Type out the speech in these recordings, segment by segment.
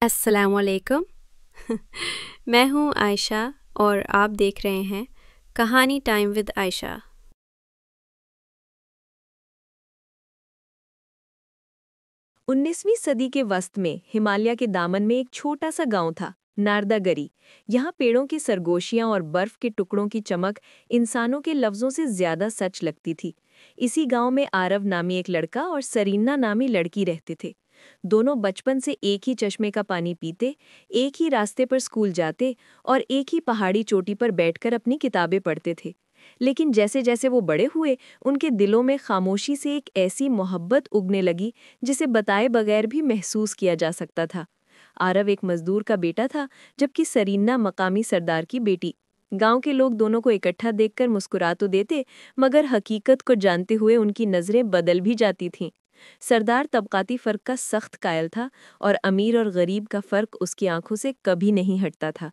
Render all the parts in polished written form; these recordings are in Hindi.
अस्सलामुअलैकुम। मैं हूँ आयशा और आप देख रहे हैं कहानी टाइम विद आयशा। उन्नीसवीं सदी के वस्त में हिमालय के दामन में एक छोटा सा गांव था, नारदागरी। यहाँ पेड़ों की सरगोशियां और बर्फ के टुकड़ों की चमक इंसानों के लफ्जों से ज्यादा सच लगती थी। इसी गांव में आरव नामी एक लड़का और सरीना नामी लड़की रहते थे। दोनों बचपन से एक ही चश्मे का पानी पीते, एक ही रास्ते पर स्कूल जाते और एक ही पहाड़ी चोटी पर बैठकर अपनी किताबें पढ़ते थे। लेकिन जैसे जैसे वो बड़े हुए, उनके दिलों में खामोशी से एक ऐसी मोहब्बत उगने लगी जिसे बताए बगैर भी महसूस किया जा सकता था। आरव एक मजदूर का बेटा था, जबकि सरीना मकामी सरदार की बेटी। गांव के लोग दोनों को इकट्ठा देखकर मुस्कुरा तो देते, मगर हकीकत को जानते हुए उनकी नज़रें बदल भी जाती थीं। सरदार तबकाती फ़र्क का सख्त कायल था और अमीर और गरीब का फ़र्क उसकी आंखों से कभी नहीं हटता था।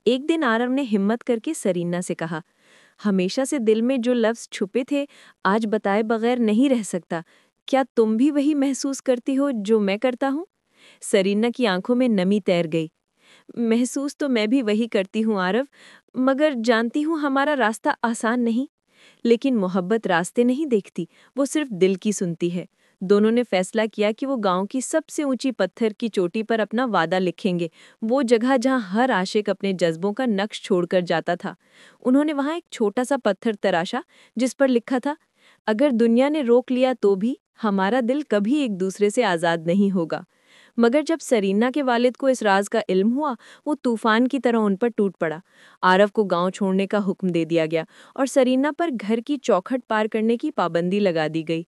एक दिन आरव ने हिम्मत करके सरीना से कहा, हमेशा से दिल में जो लफ्ज़ छुपे थे, आज बताए बगैर नहीं रह सकता। क्या तुम भी वही महसूस करती हो जो मैं करता हूँ? सरीना की आंखों में नमी तैर गई। महसूस तो मैं भी वही करती हूँ आरव, मगर जानती हूँ हमारा रास्ता आसान नहीं। लेकिन मोहब्बत रास्ते नहीं देखती, वो सिर्फ दिल की सुनती है। दोनों ने फैसला किया कि वो गांव की सबसे ऊंची पत्थर की चोटी पर अपना वादा लिखेंगे, वो जगह जहां हर आशिक अपने जज्बों का नक्श छोड़कर जाता था। उन्होंने वहां एक छोटा सा पत्थर तराशा, जिस पर लिखा था, अगर दुनिया ने रोक लिया तो भी हमारा दिल कभी एक दूसरे से आज़ाद नहीं होगा। मगर जब सरीना के वालिद को इस राज का इल्म हुआ, वो तूफान की तरह उन पर टूट पड़ा। आरव को गांव छोड़ने का हुक्म दे दिया गया और सरीना पर घर की चौखट पार करने की पाबंदी लगा दी गई।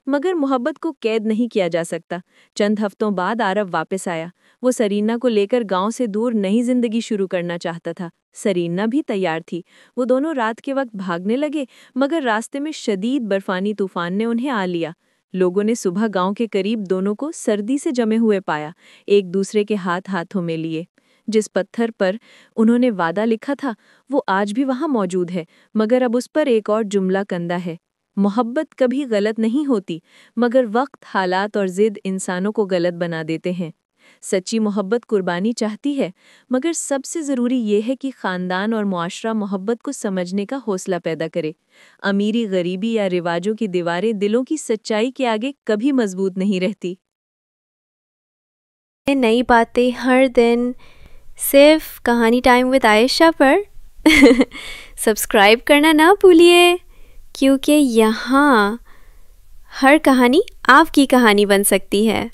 मगर मोहब्बत को कैद नहीं किया जा सकता। चंद हफ्तों बाद आरव वापस आया। वो सरीना को लेकर गांव से दूर नई जिंदगी शुरू करना चाहता था। सरीना भी तैयार थी। वो दोनों रात के वक्त भागने लगे, मगर रास्ते में शदीद बर्फानी तूफान ने उन्हें आ लिया। लोगों ने सुबह गांव के करीब दोनों को सर्दी से जमे हुए पाया, एक दूसरे के हाथ हाथों में लिए। जिस पत्थर पर उन्होंने वादा लिखा था, वो आज भी वहां मौजूद है, मगर अब उस पर एक और जुमला कंदा है, मोहब्बत कभी गलत नहीं होती, मगर वक्त, हालात और जिद इंसानों को गलत बना देते हैं। सच्ची मोहब्बत कुर्बानी चाहती है, मगर सबसे ज़रूरी ये है कि ख़ानदान और मुआशरा मोहब्बत को समझने का हौसला पैदा करे। अमीरी, गरीबी या रिवाजों की दीवारें दिलों की सच्चाई के आगे कभी मजबूत नहीं रहती। नई बातें हर दिन सिर्फ कहानी टाइम विद आयशा पर। सब्सक्राइब करना ना भूलिए, क्योंकि यहाँ हर कहानी आपकी कहानी बन सकती है।